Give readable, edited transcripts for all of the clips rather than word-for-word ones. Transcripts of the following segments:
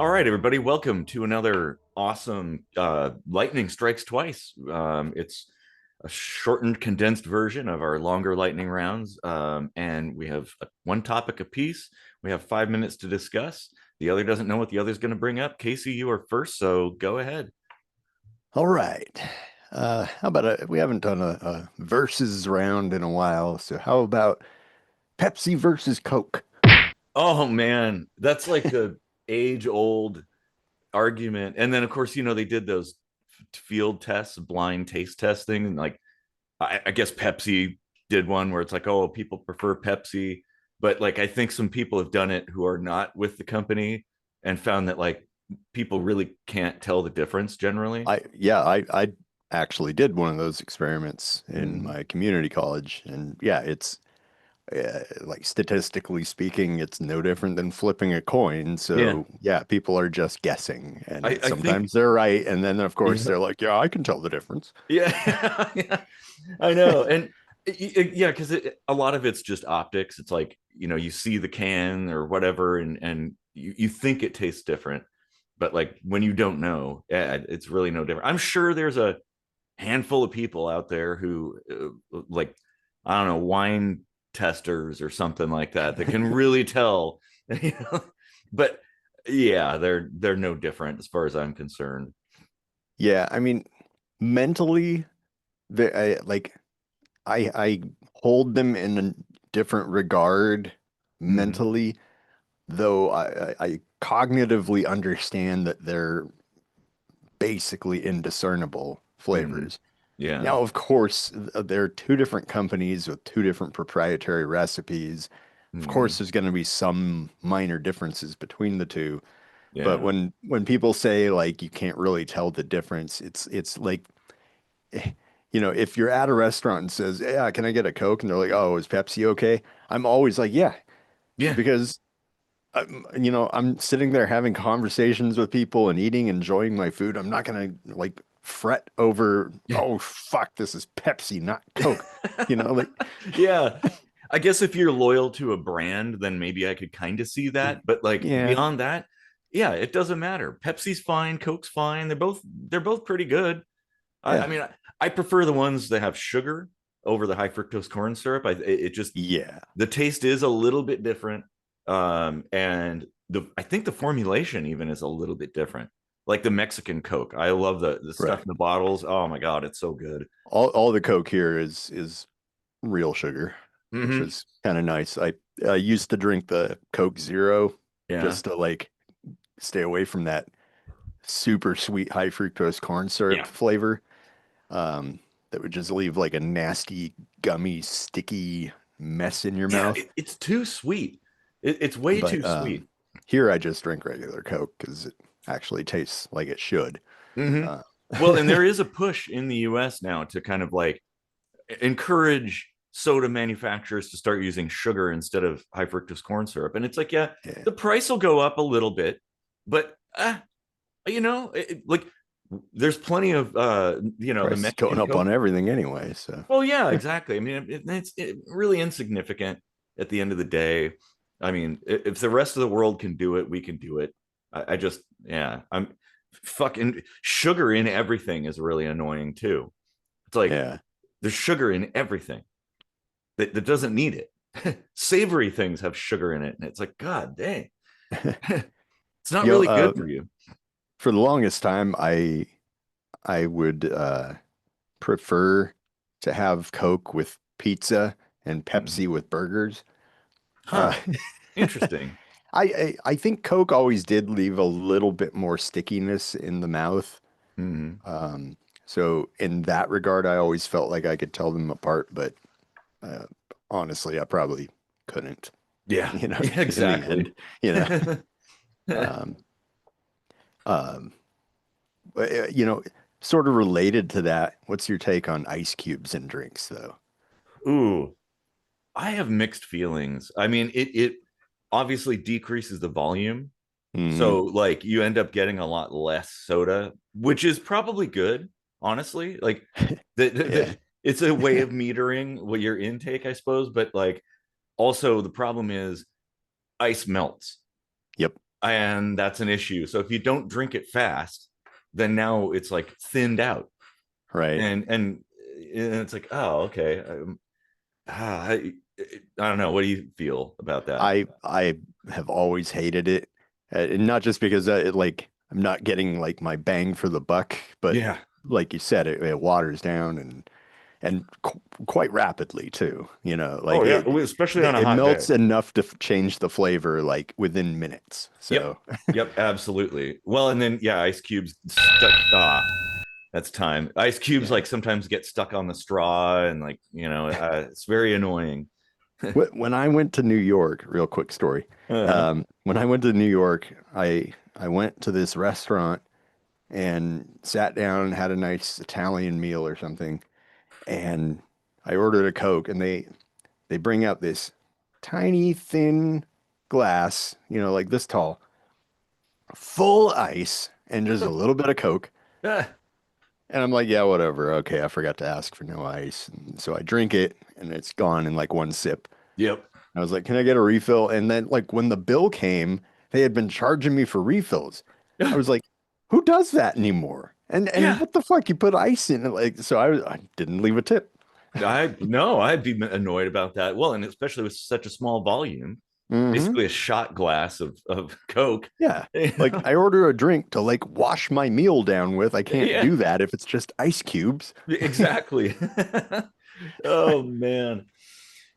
All right, everybody, welcome to another awesome Lightning Strikes Twice. It's a shortened, condensed version of our longer lightning rounds, and we have one topic apiece. We have 5 minutes to discuss. The other doesn't know what the other's going to bring up. Casey, you are first, so go ahead. All right. How about we haven't done a versus round in a while, so how about Pepsi versus Coke? Oh man, that's like the age-old argument. And then, of course, they did those field tests, blind taste testing, and like I guess Pepsi did one where it's like, oh, people prefer Pepsi, but like I think some people have done it who are not with the company and found that like people really can't tell the difference generally. I actually did one of those experiments in Mm-hmm. my community college, and yeah, it's like statistically speaking, it's no different than flipping a coin. Yeah, So yeah, people are just guessing, I, and I think sometimes they're right, and then of course yeah, they're like, yeah, I can tell the difference. yeah, yeah, I know, and yeah, because a lot of it's just optics. It's like you see the can or whatever, and you think it tastes different, but like when you don't know, yeah, it's really no different. I'm sure there's a handful of people out there who like I don't know, wine testers or something like that that can really tell, you know? But yeah, they're no different as far as I'm concerned. Yeah, I mean, mentally, like I hold them in a different regard Mm-hmm. mentally, though I cognitively understand that they're basically indiscernible Mm-hmm. flavors. Yeah. Now, of course, they're two different companies with two different proprietary recipes. Of Mm-hmm. course, there's going to be some minor differences between the two, but Yeah. when people say like you can't really tell the difference, it's like if you're at a restaurant and says, "Yeah, can I get a Coke?" and they're like, "Oh, is Pepsi okay?" I'm always like, "Yeah," Yeah. because I'm sitting there having conversations with people and eating, enjoying my food. I'm not gonna like fret over, "Oh, fuck, this is Pepsi, not Coke." Like Yeah. I guess if you're loyal to a brand, then maybe I could kind of see that. But like yeah, beyond that, yeah, it doesn't matter. Pepsi's fine, Coke's fine. They're both pretty good. I yeah, mean, I prefer the ones that have sugar over the high fructose corn syrup. It just yeah, the taste is a little bit different, and I think the formulation even is a little bit different. Like the Mexican Coke, I love the stuff right. in the bottles. Oh my god, it's so good. All the Coke here is real sugar, which Hmm. is kind of nice. I used to drink the Coke Zero Yeah, just to like stay away from that super sweet high fructose corn syrup yeah, flavor. That would just leave like a nasty, gummy, sticky mess in your yeah. mouth. It's too sweet. It's way too But sweet. here I just drink regular Coke because it actually tastes like it should. Hmm. Uh, Well, and there is a push in the U.S. now to kind of like encourage soda manufacturers to start using sugar instead of high fructose corn syrup. And it's like, yeah, yeah, the price will go up a little bit, but like there's plenty of the price is going Mexican up on Coke. everything anyway. So Well, yeah, exactly. I mean, it's really insignificant at the end of the day. I mean, if the rest of the world can do it, we can do it. I just, yeah, I'm fucking sugar in everything is really annoying too. It's like yeah, there's sugar in everything that doesn't need it. Savory things have sugar in it, and it's like, God dang, it's not you know, really good for you. for the longest time, I would prefer to have Coke with pizza and Mhm. Pepsi with burgers. Uh, Huh? Interesting. I think Coke always did leave a little bit more stickiness in the mouth. Hmm. Um, so in that regard, I always felt like I could tell them apart, but uh, honestly, I probably couldn't, Yeah, in the exactly. end, you know. Um, um, but, sort of related to that, what's your take on ice cubes in drinks, though? Ooh, I have mixed feelings. I mean, it obviously decreases the volume. Hmm. So like you end up getting a lot less soda, which is probably good, honestly. Like Yeah. it's a way of metering what your intake, I suppose. But like also the problem is ice melts. Yep. and that's an issue. So if you don't drink it fast, then now it's like thinned out, Right. and it's like, oh, okay. I, I don't know. What do you feel about that? I have always hated it, and not just because like I'm not getting like my bang for the buck, but Yeah. like you said, it waters down and quite rapidly too. Oh Like yeah, it especially on a it hot day. melts enough to change the flavor like within minutes. Yep. So Yep, absolutely. Well, and then yeah, ice cubes stuck. That's time. Ice cubes yeah. like sometimes get stuck on the straw, and like it's very annoying. When I went to New York, real quick story. Uh-huh. When I went to New York, I went to this restaurant and sat down and had a nice Italian meal or something. And I ordered a Coke, and they bring out this tiny thin glass, like this tall, full ice and just a little bit of Coke. Ah, And I'm like, yeah, whatever. Okay, I forgot to ask for no ice. And so I drink it and it's gone in like one sip. yep. I was like, can I get a refill? And then like when the bill came, they had been charging me for refills. I was like, who does that anymore? And Yeah. what the fuck? You put ice in it, like so I didn't leave a tip. I no, I'd be annoyed about that. Well, and especially with such a small volume, Hmm. basically a shot glass of Coke. Yeah. You Like know? I order a drink to like wash my meal down with. I can't Yeah, do that if it's just ice cubes. exactly. Oh man.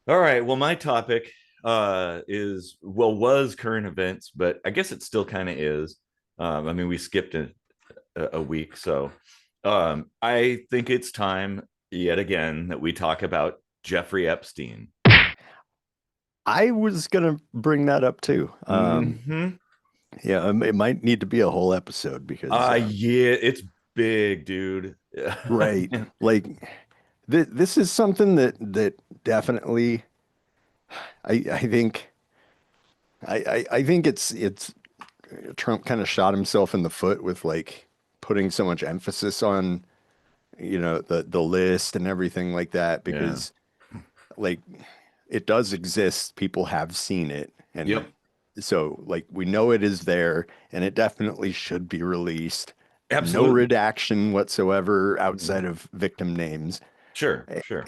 All right. Well, my topic is well was current events, but I guess it still kind of is. I mean, we skipped a week, so I think it's time yet again that we talk about Jeffrey Epstein. I was gonna bring that up too. Hmm. Yeah, it might need to be a whole episode because Yeah, it's big, dude. right, like this is something that definitely I think I think it's Trump kind of shot himself in the foot with like putting so much emphasis on the list and everything like that Yeah. because like it does exist. People have seen it. And Yep. so like we know it is there and it definitely should be released. No Absolutely. redaction whatsoever outside Mhm. of victim names. Sure. Sure.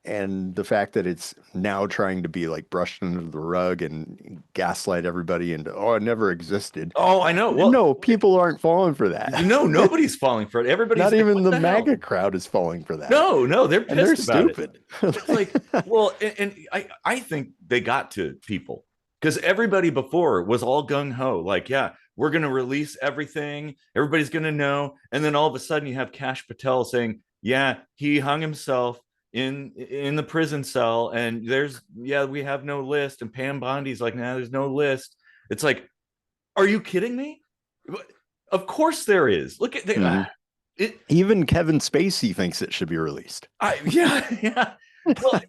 And the fact that it's now trying to be like brushed under the rug and gaslight everybody into, oh, it never existed. Oh, I know. Well, No, people aren't falling for that. nobody's falling for it. Everybody's Not like, even "What the the hell?" MAGA crowd is falling for that. No, no, they're And they're pissed about it. stupid. It's like, well, and I think they got to people because everybody before was all gung ho, like, yeah, we're gonna release everything, everybody's gonna know, and then all of a sudden you have Cash Patel saying, yeah, he hung himself in the prison cell, and we have no list, and Pam Bondi's like, nah, there's no list. It's like, are you kidding me? Of course there is. Look at Mhm. it. Even Kevin Spacey thinks it should be released. Yeah, yeah. Well,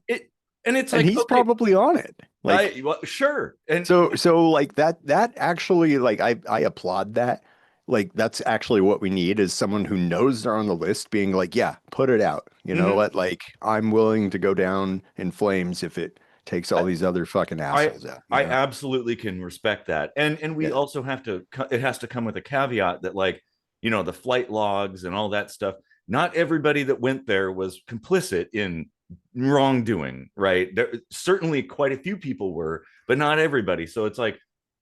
and it's And like, he's okay, probably on it. Like well, sure, and so like that actually like I applaud that. Like that's actually what we need is someone who knows they're on the list being like, yeah, put it out. mhm. Like I'm willing to go down in flames if it takes all I, these other fucking I assholes out, I absolutely can respect that, and we Yeah. also have to. It has to come with a caveat that, like, the flight logs and all that stuff. Not everybody that went there was complicit in wrongdoing, right? There certainly quite a few people were, but not everybody. So it's like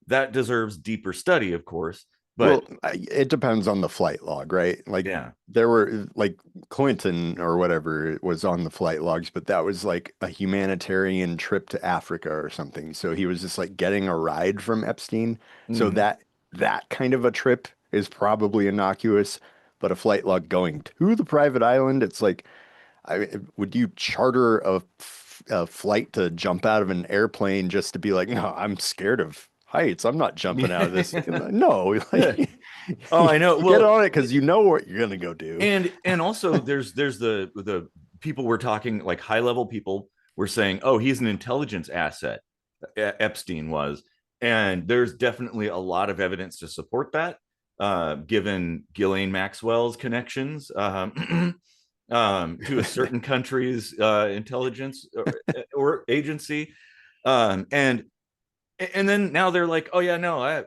that deserves deeper study, of course. Well, But it depends on the flight log, right? Like yeah. there were like Clinton or whatever was on the flight logs, but that was like a humanitarian trip to Africa or something. So he was just like getting a ride from Epstein. So Mhm. that kind of a trip is probably innocuous, but a flight log going to the private island, it's like would you charter a flight to jump out of an airplane just to be like, no, I'm scared of heights. I'm not jumping out of this. No, like Oh, I know. you get Well, on it because you know what you're gonna go do. and also there's the people we're talking, like high level people were saying, oh, he's an intelligence asset. Epstein was, and there's definitely a lot of evidence to support that, given Ghislaine Maxwell's connections, to a certain country's intelligence or agency, and And then now they're like, oh yeah, no,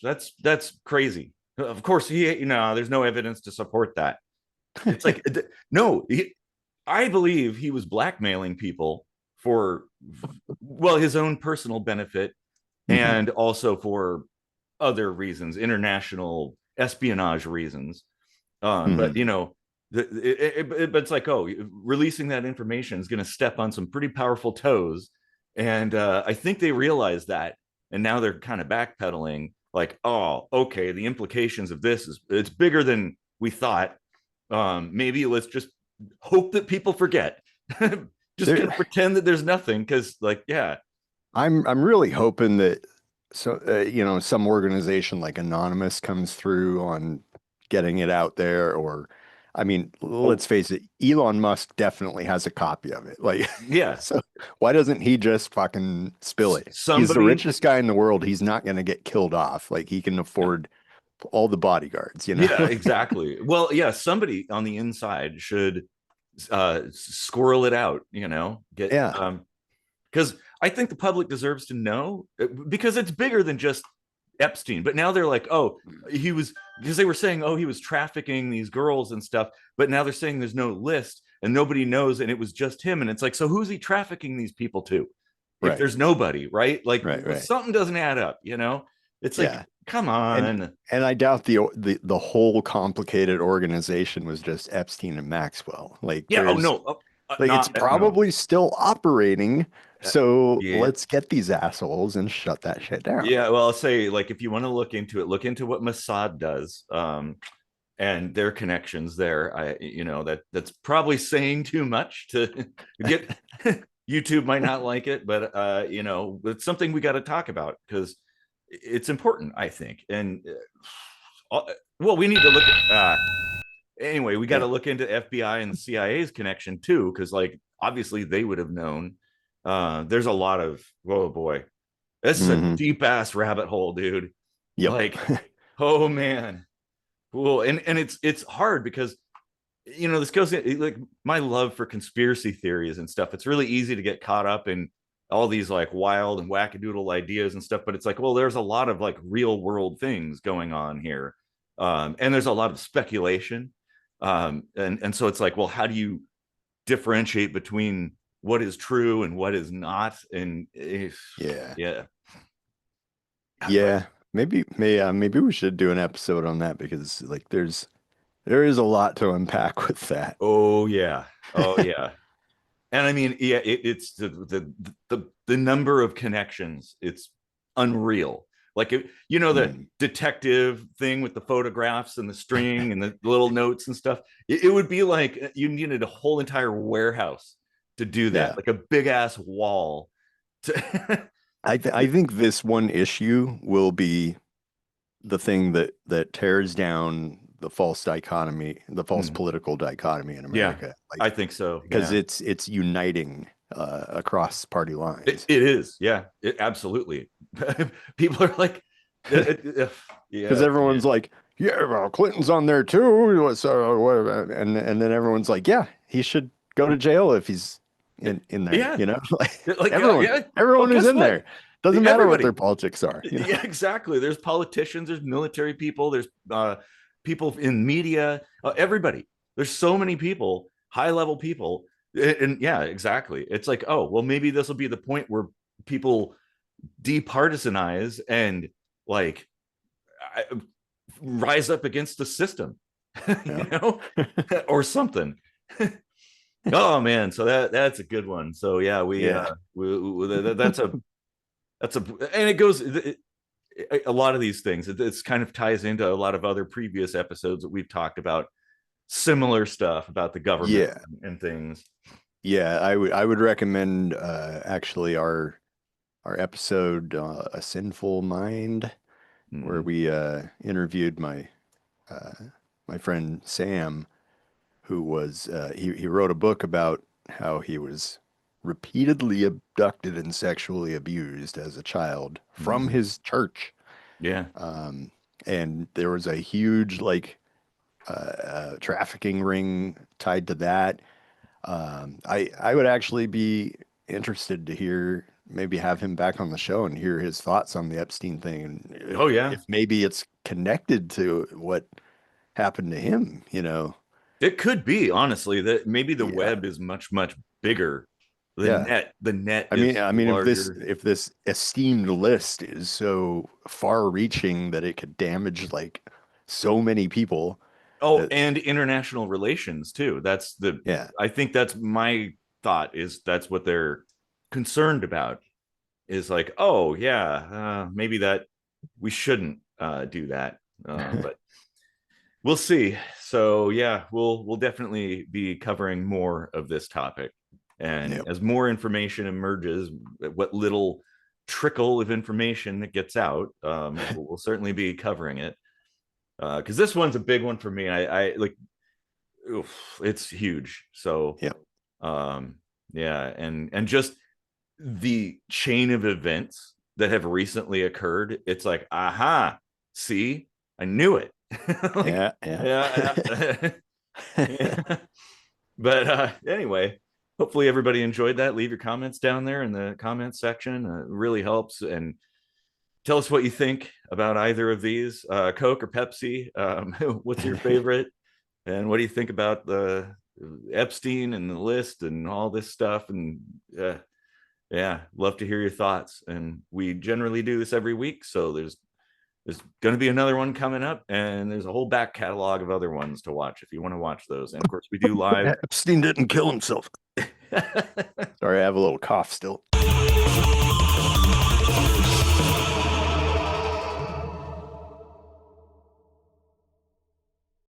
that's crazy. Of course, there's no evidence to support that. It's like, no, I believe he was blackmailing people for, well, his own personal benefit Mhm. and also for other reasons, international espionage reasons. But Mhm. but it's like, oh, releasing that information is going to step on some pretty powerful toes, and I think they realize that, and now they're kind of backpedaling, like, oh, okay, the implications of this is it's bigger than we thought. Maybe let's just hope that people forget. Just There, gonna pretend that there's nothing, because, like, yeah, I'm really hoping that some organization like Anonymous comes through on getting it out there, or I mean, oh, let's face it, Elon Musk definitely has a copy of it. Like, yeah, so why doesn't he just fucking spill it? He's the somebody, richest guy in the world. He's not going to get killed off. Like, he can yeah. afford all the bodyguards, you know? Yeah, exactly. Well, yeah, somebody on the inside should squirrel it out, get Yeah. because I think the public deserves to know, because it's bigger than just Epstein. But now they're like, oh, he was, because they were saying, oh, he was trafficking these girls and stuff, but now they're saying there's no list and nobody knows, and it was just him. And it's like, so who's he trafficking these people to if Right. there's nobody, right? Like, Right. Right. something doesn't add up. It's like, Yeah. come And on. and I doubt the whole complicated organization was just Epstein and Maxwell. Like Yeah, oh there's no, like it's not no. probably still operating. So Yeah. let's get these assholes and shut that shit down. Yeah, well, I'll say, like, if you want to look into it, look into what Mossad does, and their connections there. That's probably saying too much to get. YouTube might not like it, but it's something we got to talk about because it's important, I think. And well, we need to look at. Anyway, we got to Yeah. look into FBI and the CIA's connection too, because, like, obviously they would have known. There's a lot of, oh boy, this is a Hmm. deep ass rabbit hole, dude. Yep. Like, oh man, cool. And it's hard because this goes like my love for conspiracy theories and stuff. It's really easy to get caught up in all these like wild and wackadoodle ideas and stuff, but it's like, well, there's a lot of like real world things going on here, and there's a lot of speculation, and so it's like, well, how do you differentiate between what is true and what is not? And Yeah. yeah, but Yeah. Maybe we should do an episode on that because like there is a lot to unpack with that. oh yeah, oh yeah. And I mean, yeah, it's the number of connections. It's unreal. Like, the Mm. detective thing with the photographs and the string and the little notes and stuff. It would be like you needed a whole entire warehouse to do that, Yeah. like a big ass wall. To I think this one issue will be the thing that tears down the false dichotomy, the false Mhm. political dichotomy in Yeah, America. I Like think so. because Yeah, it's uniting across party it, lines. it is. Yeah, it absolutely. People are like, Because yeah, everyone's man. like, yeah, well, Clinton's on there too. So what? And then everyone's like, yeah, he should go to jail if he's in there. Yeah, You know, like like, everyone yeah. Well, everyone who's guess in what? there doesn't matter what their Everybody. politics are. You know, Yeah, exactly. There's politicians, there's military people, there's people in media, everybody. There's so many people, high level people. And yeah, exactly. It's like, oh, well, maybe this will be the point where people departisanize and, like, rise up against the system, yeah. or something. Oh man, so that's a good one. So yeah, Yeah. that's a and it goes, a lot of these things, it's kind of ties into a lot of other previous episodes that we've talked about similar stuff about the government Yeah. and things. Yeah, I would recommend actually our episode A Sinful Mind, where Mm, we interviewed uh, my friend Sam, who was he wrote a book about how he was repeatedly abducted and sexually abused as a child from mm, his church. yeah. Um, and there was a huge like trafficking ring tied to that. I would actually be interested to hear maybe have him back on the show and hear his thoughts on the Epstein thing, and Oh yeah, if maybe it's connected to what happened to him, it could be, honestly, that maybe the Yeah, web is much, much bigger. yeah. The net I mean, is I mean, larger. if this esteemed list is so far-reaching that it could damage like so many people, Oh, that and international relations too. yeah, I think that's my thought, is that's what they're concerned about, is like, oh yeah, maybe that we shouldn't do that. But we'll see. So yeah, we'll definitely be covering more of this topic, and yep, as more information emerges, what little trickle of information that gets out, we'll certainly be covering it, because this one's a big one for me. I like, oof, it's huge. So yep, um, yeah, and just the chain of events that have recently occurred. It's like, aha, see, I knew it. Like, yeah, yeah. yeah, yeah. But anyway, hopefully everybody enjoyed that. Leave your comments down there in the comments section. It really helps. And tell us what you think about either of these, Coke or Pepsi. What's your favorite? And what do you think about the Epstein and the list and all this stuff? And yeah, love to hear your thoughts. And we generally do this every week, so there's going to be another one coming up, and there's a whole back catalog of other ones to watch if you want to watch those. And of course, we do live. Epstein didn't kill himself. Sorry, I have a little cough still.